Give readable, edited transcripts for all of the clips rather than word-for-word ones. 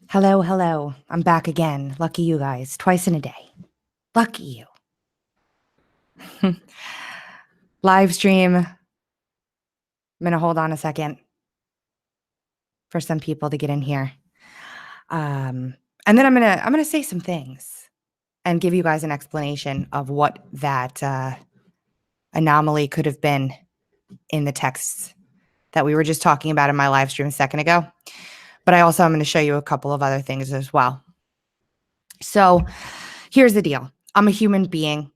Hello, hello. I'm back again. Lucky you guys. Twice in a day. Lucky you. Live stream. I'm going to hold on a second for some people to get in here. And then I'm going to say some things and give you guys an explanation of what that anomaly could have been in the texts that we were just talking about in my live stream a second ago. But I'm going to show you a couple of other things as well. So here's the deal. I'm a human being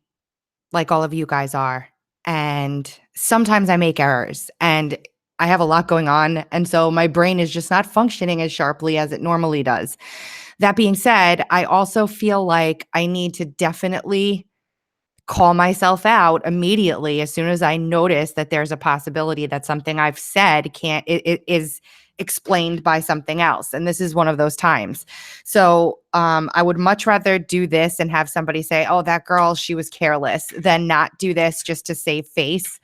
like all of you guys are. And sometimes I make errors and I have a lot going on. And so my brain is just not functioning as sharply as it normally does. That being said, I also feel like I need to definitely call myself out immediately as soon as I notice that there's a possibility that something I've said is explained by something else. And this is one of those times. So I would much rather do this and have somebody say, oh, that girl, she was careless, than not do this just to save face,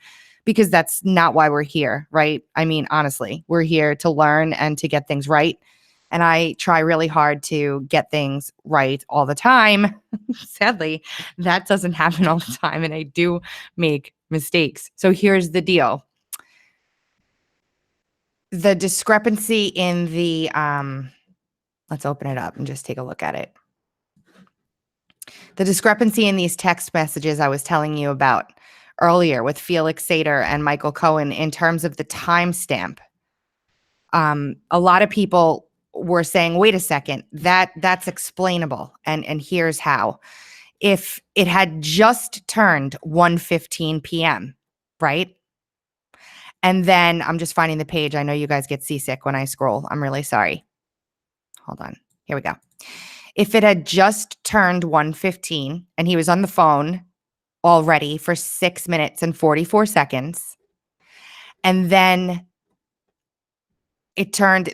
because that's not why we're here, right? I mean, honestly, we're here to learn and to get things right. And I try really hard to get things right all the time. Sadly, that doesn't happen all the time, and I do make mistakes. So here's the deal. The discrepancy in the, let's open it up and just take a look at it. The discrepancy in these text messages I was telling you about earlier with Felix Sater and Michael Cohen in terms of the timestamp. A lot of people were saying, wait a second, that's explainable. And here's how. If it had just turned 1:15 p.m., right? And then I'm just finding the page. I know you guys get seasick when I scroll. I'm really sorry. Hold on. Here we go. If it had just turned 1:15 and he was on the phone already for 6 minutes and 44 seconds, and then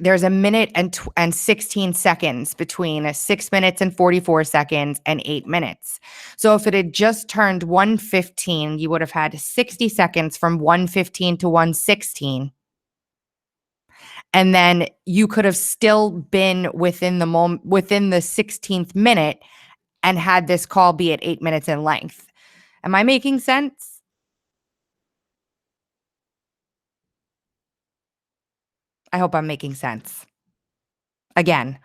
there's a minute and 16 seconds between 6 minutes and 44 seconds and 8 minutes. So if it had just turned 1:15, you would have had 60 seconds from 1:15 to 1:16. And then you could have still been within the 16th minute and had this call be at 8 minutes in length. Am I making sense? I hope I'm making sense. Again,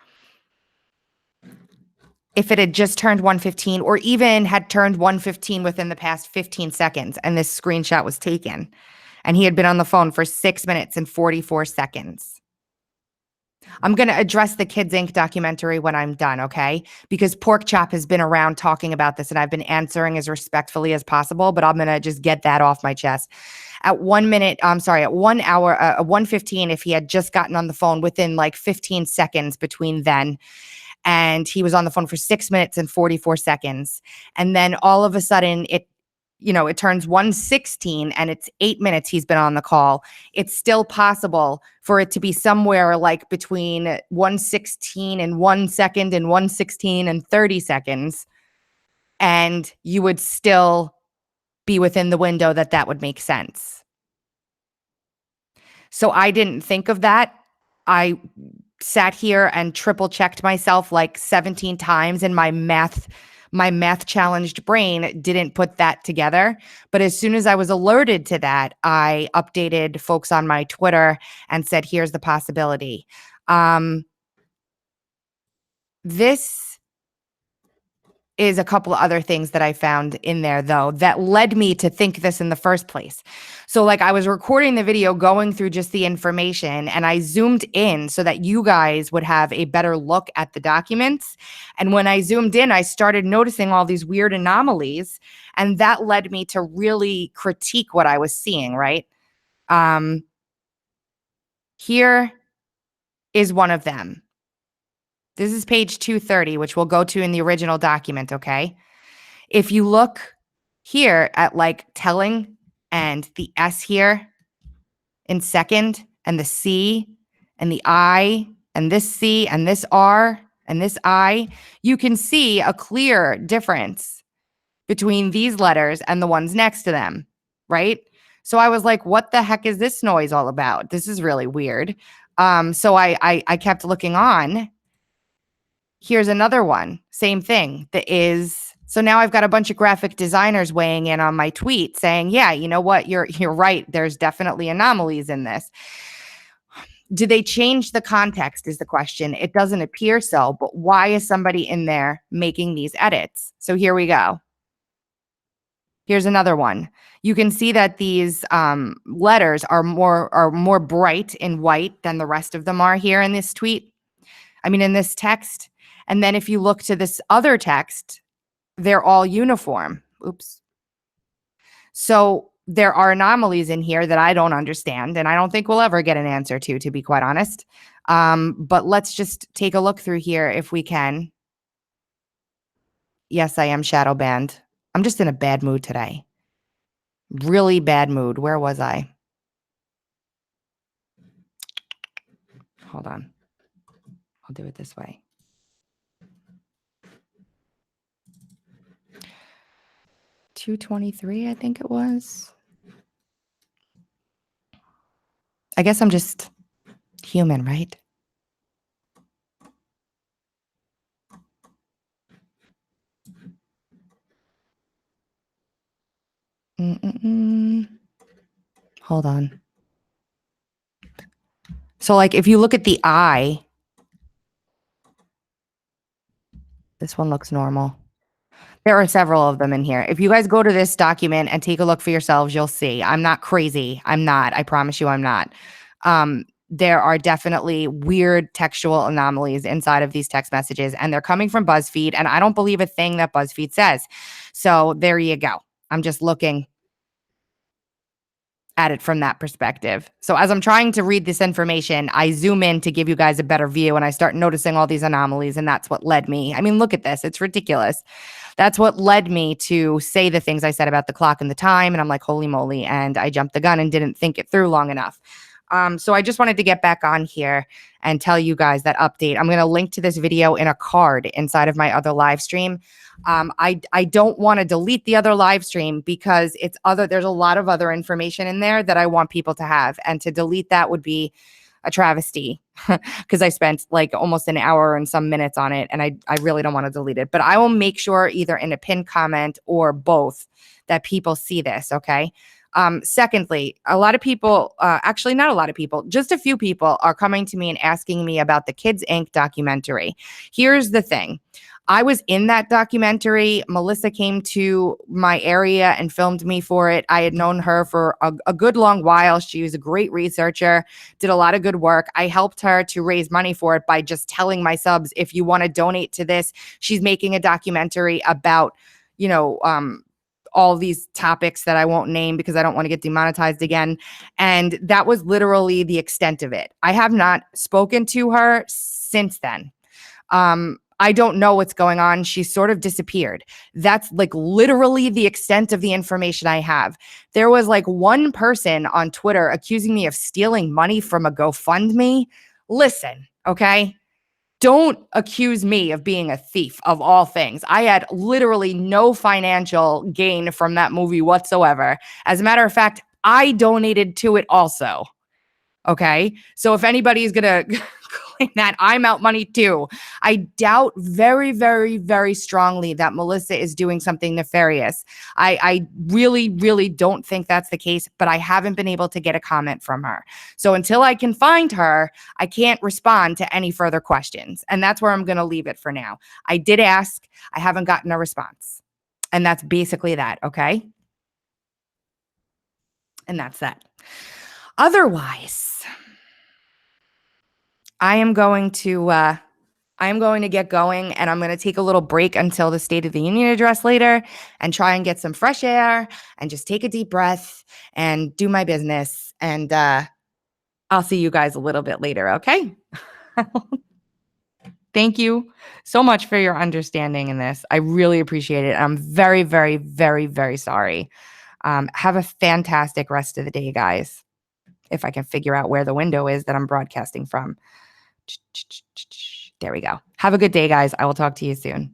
if it had just turned 1:15 or even had turned 1:15 within the past 15 seconds and this screenshot was taken and he had been on the phone for 6 minutes and 44 seconds. I'm going to address the Kids Inc. documentary when I'm done, okay? Because Pork Chop has been around talking about this and I've been answering as respectfully as possible, but I'm going to just get that off my chest. At 1 hour, 1:15, if he had just gotten on the phone within like 15 seconds between then, and he was on the phone for 6 minutes and 44 seconds, and then all of a sudden it turns 1:16 and it's 8 minutes he's been on the call. It's still possible for it to be somewhere like between 1:16 and 1 second and 1:16 and 30 seconds. And you would still be within the window that would make sense. So I didn't think of that. I sat here and triple checked myself like 17 times, and my math challenged brain didn't put that together. But as soon as I was alerted to that, I updated folks on my Twitter and said, here's the possibility. This is a couple of other things that I found in there, though, that led me to think this in the first place. So like I was recording the video going through just the information, and I zoomed in so that you guys would have a better look at the documents. And when I zoomed in, I started noticing all these weird anomalies, and that led me to really critique what I was seeing, right? Here is one of them. This is page 230, which we'll go to in the original document, okay? If you look here at like telling and the S here in second, and the C and the I and this C and this R and this I, you can see a clear difference between these letters and the ones next to them, right? So I was like, what the heck is this noise all about? This is really weird. So I kept looking on. Here's another one. Same thing. So now I've got a bunch of graphic designers weighing in on my tweet saying, yeah, you know what? You're right. There's definitely anomalies in this. Do they change the context is the question. It doesn't appear so, but why is somebody in there making these edits? So here we go. Here's another one. You can see that these letters are more bright in white than the rest of them are here in this tweet. I mean, in this text. And then if you look to this other text, they're all uniform. Oops. So there are anomalies in here that I don't understand, and I don't think we'll ever get an answer to be quite honest. But let's just take a look through here if we can. Yes, I am shadow banned. I'm just in a bad mood today. Really bad mood. Where was I? Hold on. I'll do it this way. $223, I think it was. I guess I'm just human, right? Hold on. So like if you look at the eye, this one looks normal. There are several of them in here. If you guys go to this document and take a look for yourselves, you'll see. I'm not crazy. I'm not. I promise you I'm not. There are definitely weird textual anomalies inside of these text messages, and they're coming from BuzzFeed, and I don't believe a thing that BuzzFeed says. So there you go. I'm just looking at it from that perspective. So as I'm trying to read this information, I zoom in to give you guys a better view, and I start noticing all these anomalies, and that's what led me. I mean, look at this. It's ridiculous. That's what led me to say the things I said about the clock and the time, and I'm like, holy moly, and I jumped the gun and didn't think it through long enough. So I just wanted to get back on here and tell you guys that update. I'm going to link to this video in a card inside of my other live stream. I don't want to delete the other live stream because there's a lot of other information in there that I want people to have. And to delete that would be a travesty because I spent like almost an hour and some minutes on it. And I really don't want to delete it. But I will make sure either in a pinned comment or both that people see this. Okay. Secondly, a lot of people, actually not a lot of people, just a few people are coming to me and asking me about the Kids Inc. documentary. Here's the thing. I was in that documentary. Melissa came to my area and filmed me for it. I had known her for a good long while. She was a great researcher, did a lot of good work. I helped her to raise money for it by just telling my subs, if you want to donate to this, she's making a documentary about, all these topics that I won't name because I don't want to get demonetized again. And that was literally the extent of it. I have not spoken to her since then. I don't know what's going on. She sort of disappeared. That's like literally the extent of the information I have. There was like one person on Twitter accusing me of stealing money from a GoFundMe. Listen, okay? Don't accuse me of being a thief of all things. I had literally no financial gain from that movie whatsoever. As a matter of fact, I donated to it also. Okay. So if anybody is going to claim that, I'm out money too. I doubt very, very, very strongly that Melissa is doing something nefarious. I really, really don't think that's the case, but I haven't been able to get a comment from her. So until I can find her, I can't respond to any further questions. And that's where I'm going to leave it for now. I did ask. I haven't gotten a response. And that's basically that. Okay. And that's that. Otherwise, I am going to get going, and I'm going to take a little break until the State of the Union address later and try and get some fresh air and just take a deep breath and do my business. And I'll see you guys a little bit later. Okay. Thank you so much for your understanding in this. I really appreciate it. I'm very, very, very, very sorry. Have a fantastic rest of the day, guys. If I can figure out where the window is that I'm broadcasting from. There we go. Have a good day, guys. I will talk to you soon.